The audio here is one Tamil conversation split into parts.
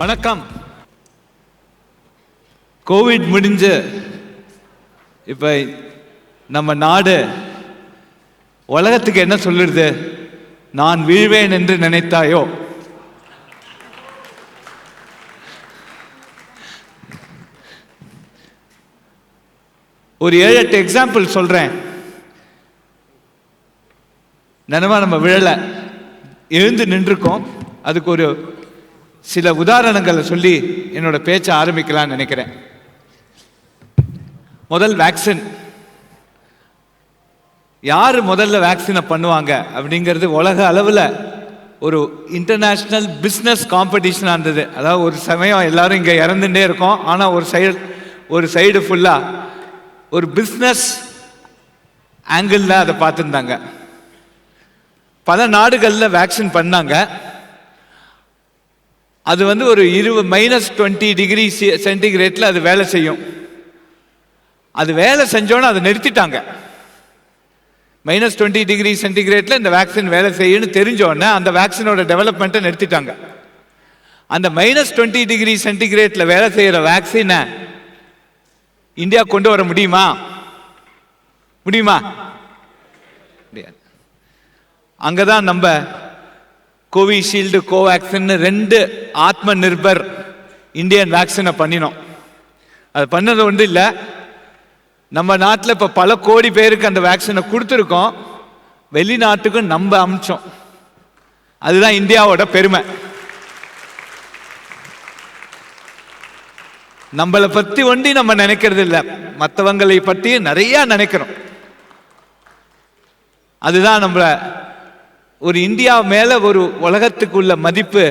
வணக்கம். கோவிட் முடிஞ்சு இப்ப நம்ம நாடு உலகத்துக்கு என்ன சொல்லுறது? நான் வீழ்வேன் என்று நினைத்தாயோ? ஒரு 7-8 எக்ஸாம்பிள் சொல்றேன். நினைவா நம்ம விழல, எழுந்து நின்றுக்கோம். அதுக்கு ஒரு சில உதாரணங்களை சொல்லி என்னோட பேச்சை ஆரம்பிக்கலாம்னு நினைக்கிறேன். முதல் வேக்சின். யார் முதல்ல வேக்சினை பண்ணுவாங்க அப்படிங்கிறது உலக அளவில் ஒரு இன்டர்நேஷ்னல் பிஸ்னஸ் காம்படிஷனாக இருந்தது. அதாவது ஒரு சமயம் எல்லாரும் இங்கே இறந்துட்டே இருக்கோம், ஆனால் ஒரு சைடு ஃபுல்லாக ஒரு பிஸ்னஸ் ஆங்கிளில் அதை பார்த்துருந்தாங்க. பல நாடுகளில் வேக்சின் பண்ணாங்க. அது ஒரு -20 டிகிரி சென்டிகிரேட்ல அது வேலை செய்யும். அது வேலை செஞ்சோன்னு அதை நிறுத்திட்டாங்க. -20 டிகிரி சென்டிகிரேட்ல இந்த வேக்சின் வேலை செய்யுன்னு தெரிஞ்சோடனே அந்த வேக்சினோட டெவலப்மெண்ட்டை நிறுத்திட்டாங்க. அந்த -20 டிகிரி சென்டிகிரேட்ல வேலை செய்யற வேக்சினை இந்தியா கொண்டு வர முடியுமா? முடியாது. அங்கதான் நம்ம கோவிஷீல்டு, கோவேக்சின் 2 ஆத்ம நிர்பர் இந்தியன் வேக்சினை பண்ணினோம். அது பண்ணது ஒன்று இல்லை, நம்ம நாட்டில் இப்போ பல கோடி பேருக்கு அந்த வேக்சினை கொடுத்துருக்கோம். வெளிநாட்டுக்கும் நம்ம அமிச்சோம். அதுதான் இந்தியாவோட பெருமை. நம்மளை பற்றி ஒண்டி நம்ம நினைக்கிறது இல்லை, மற்றவங்களை பற்றி நிறைய நினைக்கிறோம். அதுதான் நம்மள ஒரு இந்தியா மேல ஒரு உலகத்துக்குள்ள மதிப்பு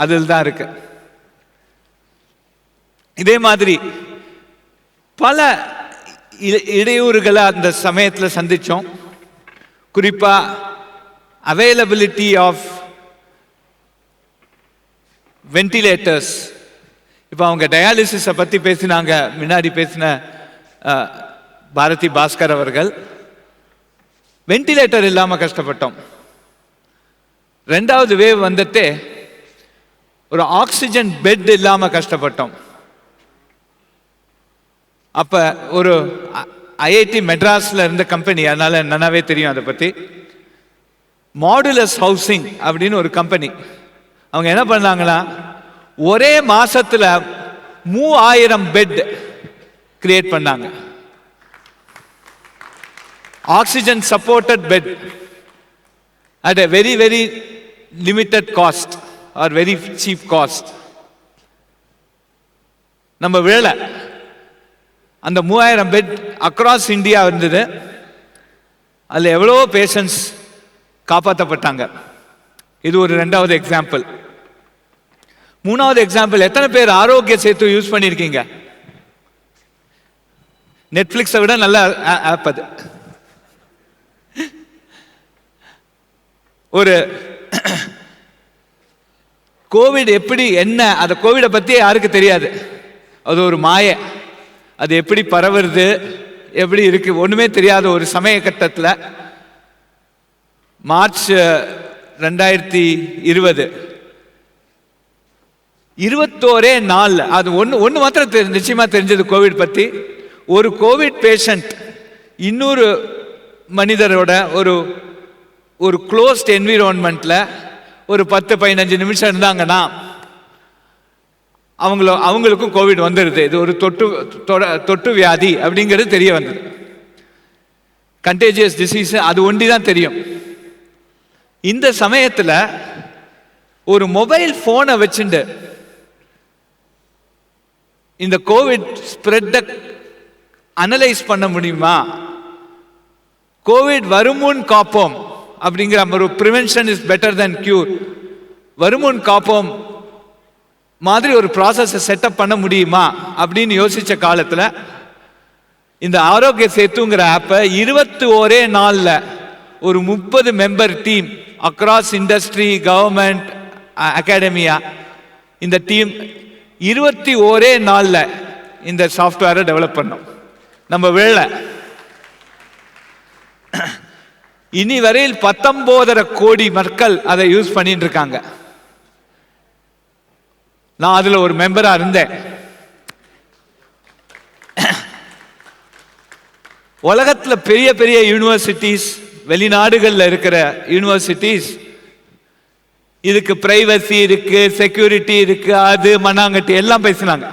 அதில் தான் இருக்கு. இதே மாதிரி பல இடையூறுகளை அந்த சமயத்தில் சந்திச்சோம். குறிப்பா அவைலபிலிட்டி ஆஃப் வென்டிலேட்டர்ஸ். இப்போ அவங்க டயாலிசிஸை பற்றி பேசினாங்க, முன்னாடி பேசின பாரதி பாஸ்கர் அவர்கள். வென்டிலேட்டர் இல்லாமல் கஷ்டப்பட்டோம். 2வது வேவ் வந்துட்டு ஒரு ஆக்சிஜன் பெட் இல்லாமல் கஷ்டப்பட்டோம். அப்போ ஒரு ஐஐடி மெட்ராஸில் இருந்த கம்பெனி, அதனால நல்லாவே தெரியும் அதை பற்றி, மாடுலஸ் ஹவுசிங் அப்படின்னு ஒரு கம்பெனி. அவங்க என்ன பண்ணாங்களா, ஒரே மாசத்துல 3000 பெட் கிரியேட் பண்ணாங்க. Oxygen supported bed at a very very limited cost or very cheap cost. நம்ம வேளை அந்த 3000 பெட் அக்ராஸ் இந்தியா இருந்தது. அதில் எவ்வளோ பேஷண்ட்ஸ் காப்பாற்றப்பட்டாங்க. இது ஒரு 2வது எக்ஸாம்பிள். 3வது எக்ஸாம்பிள், எத்தனை பேர் ஆரோக்கிய சேத்து யூஸ் பண்ணியிருக்கீங்க? நெட்ஃப்ளிக்ஸை விட நல்ல ஆப் அது. ஒரு கோவிட் எப்படி என்ன, அந்த கோவிடை பற்றி யாருக்கு தெரியாது. அது ஒரு மாய, அது எப்படி பரவுறது, எப்படி இருக்கு, ஒன்றுமே தெரியாத ஒரு சமய கட்டத்தில் மார்ச் 2020 21 நாள் அது ஒன்று மாத்திரம் நிச்சயமா தெரிஞ்சது கோவிட் பற்றி. ஒரு கோவிட் பேஷண்ட் இன்னொரு மனிதரோட ஒரு க்ளோஸ்ட் என்விரான்மெண்ட்ல ஒரு 10-15 நிமிஷம் இருந்தாங்கன்னா அவங்களுக்கும் கோவிட் வந்துடுது. இது ஒரு தொட்டு வியாதி அப்படிங்கிறது தெரிய வந்தது. கண்டேஜியஸ் டிசீஸ் அது ஒண்டி தான் தெரியும். இந்த சமயத்தில் ஒரு மொபைல் போனை வச்சுட்டு இந்த கோவிட் ஸ்ப்ரெட்டை அனலைஸ் பண்ண முடியுமா? கோவிட் வருமுன் காப்போம் அப்படிங்கிற ஒரு prevention is better then cure, வருமுன் காப்போம் மாதிரி ஒரு ப்ராசஸை செட்டப் பண்ண முடியுமா அப்படின்னு யோசிச்ச காலத்தில் இந்த ஆரோக்கிய சேத்துங்கிற ஆப்பை 21 நாளில் ஒரு 30 member team across industry, government, academia, இந்த டீம் 21 நாளில் இந்த சாஃப்ட்வேரை டெவலப் பண்ணோம். நம்ம வேலை இனி வரையில் 19.5 கோடி மக்கள் அதை யூஸ் பண்ணிட்டு இருக்காங்க. நான் அதில் ஒரு மெம்பராக இருந்தேன். உலகத்தில் பெரிய பெரிய யூனிவர்சிட்டிஸ், வெளிநாடுகளில் இருக்கிற யூனிவர்சிட்டிஸ் இதுக்கு பிரைவசி இருக்கு, செக்யூரிட்டி இருக்கு, அது மண்ணாங்கட்டி எல்லாம் பேசினாங்க.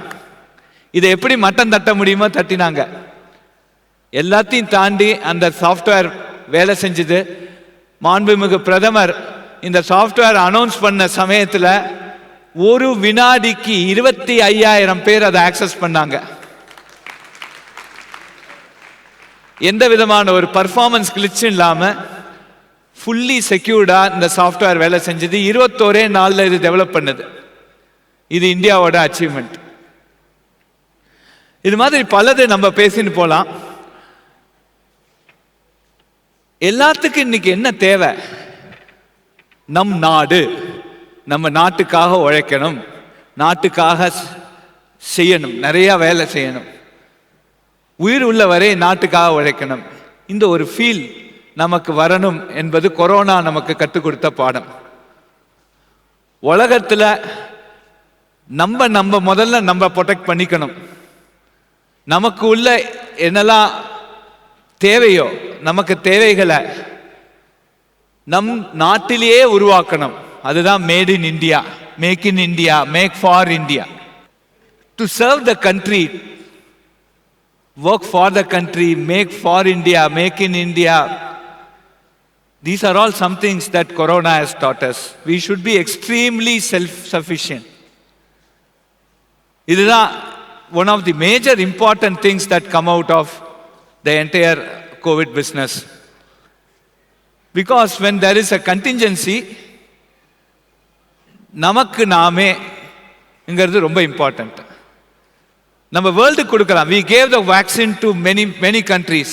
இதை எப்படி மட்டம் தட்ட முடியுமோ தட்டினாங்க. எல்லாத்தையும் தாண்டி அந்த சாஃப்ட்வேர் வேலை செஞ்சது. மாண்புமிகு பிரதமர் இந்த சாஃப்ட்வேர் அனௌன்ஸ் பண்ண சமயத்தில் ஒரு வினாடிக்கு 25,000 பேர் அதை ஆக்சஸ் பண்ணாங்க. எந்த விதமான ஒரு பர்ஃபார்மன்ஸ் கிளிச் இல்லாம ஃபுல்லி செக்யூர்டா இந்த சாஃப்ட்வேர் வேலை செஞ்சது. 21 நாள்ல இது டெவலப் பண்ணது. இது இந்தியாவோட அச்சீவ்மெண்ட். இது மாதிரி பலது நம்ம பேசின்னு போலாம். எல்லாத்துக்கும் இன்னைக்கு என்ன தேவை? நம் நாடு, நம்ம நாட்டுக்காக உழைக்கணும், நாட்டுக்காக செய்யணும், நிறைய வேலை செய்யணும், உயிர் உள்ள வரை நாட்டுக்காக உழைக்கணும். இந்த ஒரு ஃபீல் நமக்கு வரணும் என்பது கொரோனா நமக்கு கற்றுக் கொடுத்த பாடம். உலகத்தில் நம்ம முதல்ல நம்ம ப்ரொடெக்ட் பண்ணிக்கணும். நமக்கு உள்ள என்னெல்லாம் தேவையோ நமக்கு தேவைகளை நம் நாட்டிலேயே உருவாக்கணும். அதுதான் made in India, make in India, make for India. To serve the country, work for the country, make for India, make in India. These are all some things that Corona has taught us. We should be extremely self-sufficient. This is one of the major important things that come out of the entire COVID business. Because when there is a contingency, namakku naame ingiradhu romba important. நம்ம வேர்ல்டு கொடுக்கலாம். we gave the vaccine to many countries,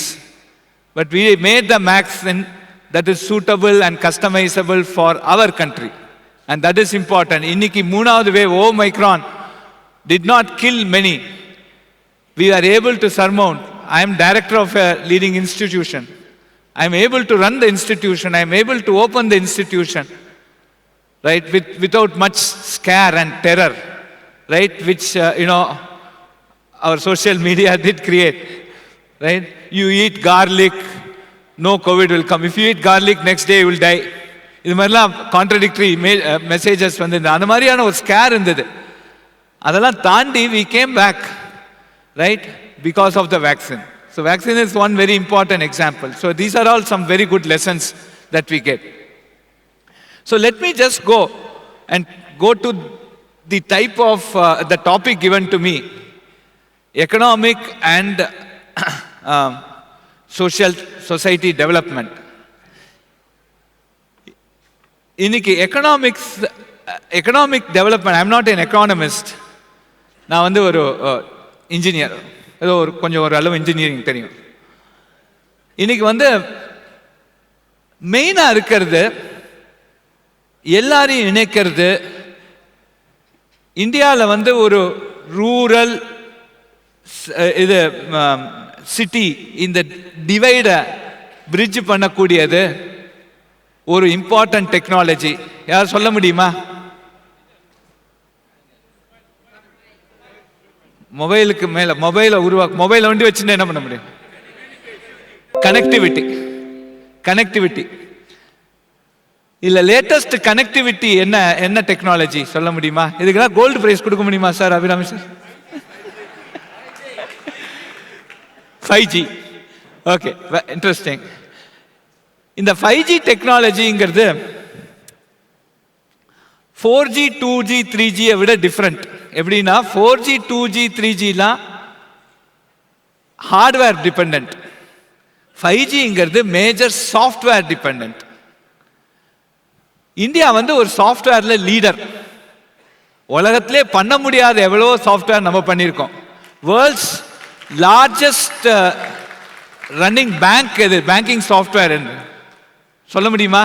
but we made the vaccine that is suitable and customizable for our country, and that is important. இன்னைக்கு மூணாவது wave Omicron did not kill many. We are able to surmount. I am director of a leading institution. I am able to run the institution. I am able to open the institution, right, without much scare and terror, right, which our social media did create, right? You eat garlic, no COVID will come. If you eat garlic, next day you will die. இது மாதிரிலாம் கான்ட்ரடிக்டரி மெசேஜஸ் வந்து அந்த மாதிரியான ஒரு ஸ்கேர் இருந்தது. அதெல்லாம் தாண்டி we came back, right, because of the vaccine. So vaccine is one very important example. So these are all some very good lessons that we get. So let me just go to the type of the topic given to me. Economic and society development. இன்னைக்கு economic development, I am not an economist. நான் வந்து ஒரு இன்ஜினியர், ஏதோ கொஞ்சம் ஒரு அளவு இன்ஜினியரிங் தெரியும். இன்னைக்கு வந்து மெயினாக இருக்கிறது எல்லாரையும் இணைக்கிறது. இந்தியாவில் வந்து ஒரு ரூரல் இது சிட்டி, இந்த டிவைடை பிரிட்ஜ் பண்ணக்கூடியது ஒரு இம்பார்ட்டன்ட் டெக்னாலஜி. யார் சொல்ல முடியுமா? மொபைலுக்கு மேல மொபைலை மொபைலை வண்டி வச்சுட்டு என்ன பண்ண முடியும்? கனெக்டிவிட்டி இல்ல. லேட்டஸ்ட் கனெக்டிவிட்டி என்ன டெக்னாலஜி சொல்ல முடியுமா? இதுக்கெல்லாம் கோல்டு பிரைஸ் கொடுக்க முடியுமா sir Abirami sir? 5G. Okay, interesting. இந்த 5G டெக்னாலஜிங்கிறது 4G 2G 3G விட டிஃப்ரெண்ட். எப்படின்னா 4G 2G 3Gலாம் ஹார்ட்வேர் டிபெண்டன்ட். 5Gங்கிறது மேஜர் சாஃப்ட்வேர் டிபெண்டன்ட். இந்தியா வந்து ஒரு சாஃப்ட்வேர்ல லீடர். உலகத்திலே பண்ண முடியாத எவ்வளோ சாஃப்ட்வேர் நம்ம பண்ணியிருக்கோம். வேர்ல்ட்ஸ் லார்ஜஸ்ட் ரன்னிங் பேங்க் எது? பேங்கிங் சாஃப்ட்வேர் என்று சொல்ல முடியுமா?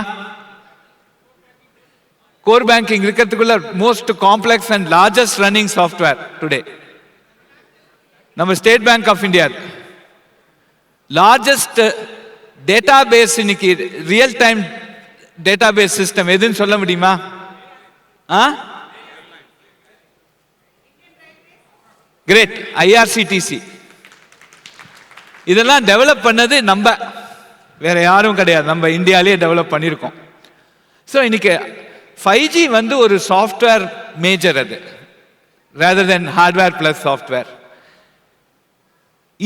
கோர் பேங்கிங் இருக்கிறதுக்குள்ள most complex and largest running software today நம்ம State Bank of India. Largest database இன்னைக்கு real time database system எதுன்னு சொல்ல முடியுமா? கிரேட். IRCTC இதெல்லாம் டெவலப் பண்ணது நம்ம, வேற யாரும் கிடையாது, நம்ம இந்தியாவிலேயே டெவலப் பண்ணியிருக்கோம். ஸோ இன்னைக்கு 5G வந்து ஒரு சாஃப்ட்வேர் மேஜர், அது ரேதர் தென் ஹார்ட்வேர் பிளஸ் சாஃப்ட்வேர்.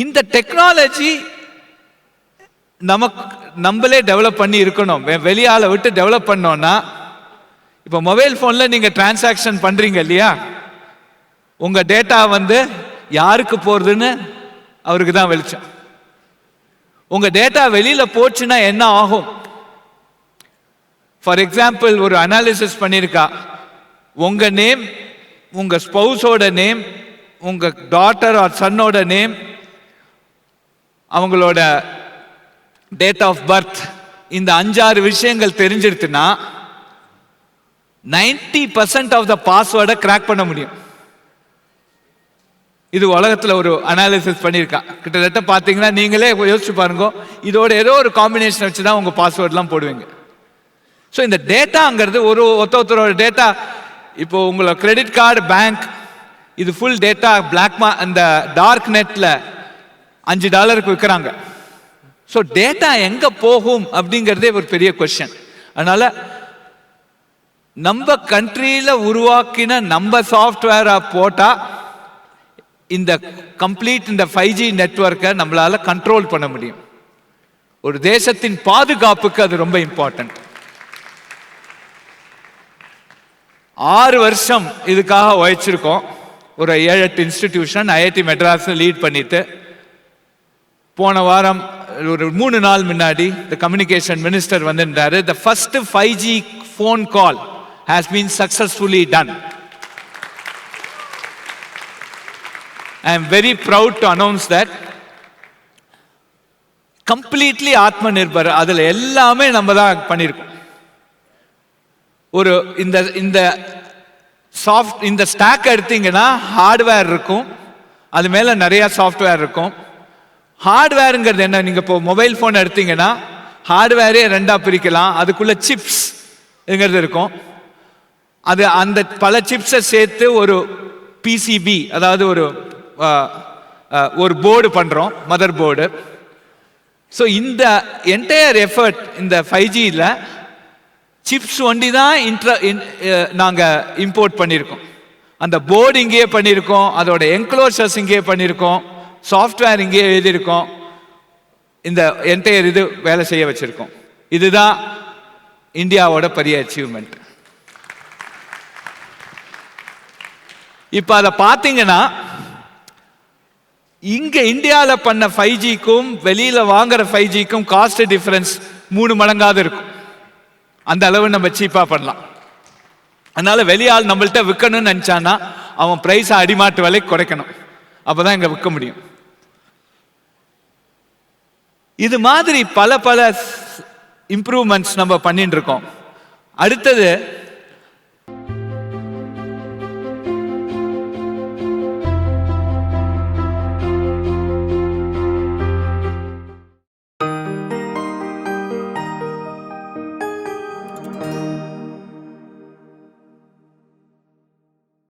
இந்த டெக்னாலஜி நமக்கு நம்மளே டெவலப் பண்ணி இருக்கணும். வெளியால விட்டு டெவலப் பண்ணோம்னா, இப்போ மொபைல் ஃபோன்ல நீங்க டிரான்சாக்ஷன் பண்றீங்க இல்லையா, உங்க டேட்டா வந்து யாருக்கு போறதுன்னு அவருக்கு தான் வெளிச்சம். உங்க டேட்டா வெளியில போச்சுன்னா என்ன ஆகும்? ஃபார் எக்ஸாம்பிள், ஒரு அனாலிசிஸ் பண்ணியிருக்கா, உங்க நேம், உங்க ஸ்பௌஸோட நேம், உங்க டாட்டர் ஆர் சன்னோட நேம், அவங்களோட டேட் ஆஃப் பர்த், இந்த 5-6 விஷயங்கள் தெரிஞ்சிருச்சுன்னா 90% ஆஃப் த பாஸ்வேர்டை கிராக் பண்ண முடியும். இது உலகத்தில் ஒரு அனாலிசிஸ் பண்ணியிருக்கா. கிட்டத்தட்ட பார்த்தீங்கன்னா நீங்களே யோசிச்சு பாருங்க, இதோட ஏதோ ஒரு காம்பினேஷன் வச்சு தான் உங்க பாஸ்வேர்ட்லாம் போடுவீங்க. ஸோ இந்த டேட்டாங்கிறது ஒருத்தரோட டேட்டா, இப்போ உங்களோட கிரெடிட் கார்டு, பேங்க், இது ஃபுல் டேட்டா அந்த டார்க் நெட்ல $5 விற்கிறாங்க. ஸோ டேட்டா எங்க போகும் அப்படிங்கிறதே ஒரு பெரிய கொஸ்டின். அதனால நம்ம கண்ட்ரியில உருவாக்கின நம்ம சாஃப்ட்வேரா போட்டா இந்த கம்ப்ளீட் இந்த 5G நெட்வொர்க்கை நம்மளால கண்ட்ரோல் பண்ண முடியும். ஒரு தேசத்தின் பாதுகாப்புக்கு அது ரொம்ப இம்பார்ட்டன்ட். 6 வருஷம் இதுக்காக உழைச்சிருக்கோம். ஒரு 7-8 இன்ஸ்டிடியூஷன் IIT மெட்ராஸ் லீட் பண்ணிட்டு, போன வாரம் ஒரு 3 நாள் முன்னாடி the கம்யூனிகேஷன் மினிஸ்டர் வந்திருந்தாரு. The first 5G phone call has been successfully done. I am very proud to announce that. completely Atmanirbhar, அதுல எல்லாமே நம்ம தான் பண்ணியிருக்கோம். ஒரு இந்த ஸ்டாக் எடுத்தீங்கன்னா ஹார்ட்வேர் இருக்கும், அது மேல நிறைய சாஃப்ட்வேர் இருக்கும். ஹார்ட்வேருங்கிறது என்ன? நீங்க இப்போ மொபைல் போன் எடுத்தீங்கன்னா ஹார்ட்வேரே 2ஆ பிரிக்கலாம். அதுக்குள்ள சிப்ஸ் இருக்கும். அது அந்த பல சிப்ஸை சேர்த்து ஒரு PCB, அதாவது ஒரு போர்டு பண்றோம், மதர் போர்டு. ஸோ இந்த என்டையர் எஃபர்ட் இந்த 5Gல சிப்ஸ் ஒண்டி தான் நாங்க இம்போர்ட் பண்ணியிருக்கோம். அந்த போர்டு இங்கேயே பண்ணியிருக்கோம், அதோட என்க்ளோசர்ஸ் இங்கேயே பண்ணியிருக்கோம், சாஃப்ட்வேர் இங்கேயே எழுதியிருக்கோம். இந்த என்டையர் இது வேலை செய்ய வச்சிருக்கோம். இதுதான் இந்தியாவோட பெரிய அச்சீவ்மெண்ட். இப்ப அதை பார்த்தீங்கன்னா, இங்க இந்தியாவில் பண்ண 5Gக்கும் வெளியில வாங்குற 5Gக்கும் காஸ்ட் டிஃபரன்ஸ் 3 மடங்காவது இருக்கும். அந்த அளவு நம்ம சீப்பா பண்ணலாம். அதனால வெளியால் நம்மள்ட்ட விற்கணும்னு நினைச்சானா அவன் பிரைஸ் அடிமாட்டு விலைக்கு குறைக்கணும், அப்பதான் இங்க விற்க முடியும். இது மாதிரி பல இம்ப்ரூவ்மெண்ட்ஸ் நம்ம பண்ணிட்டு இருக்கோம். அடுத்தது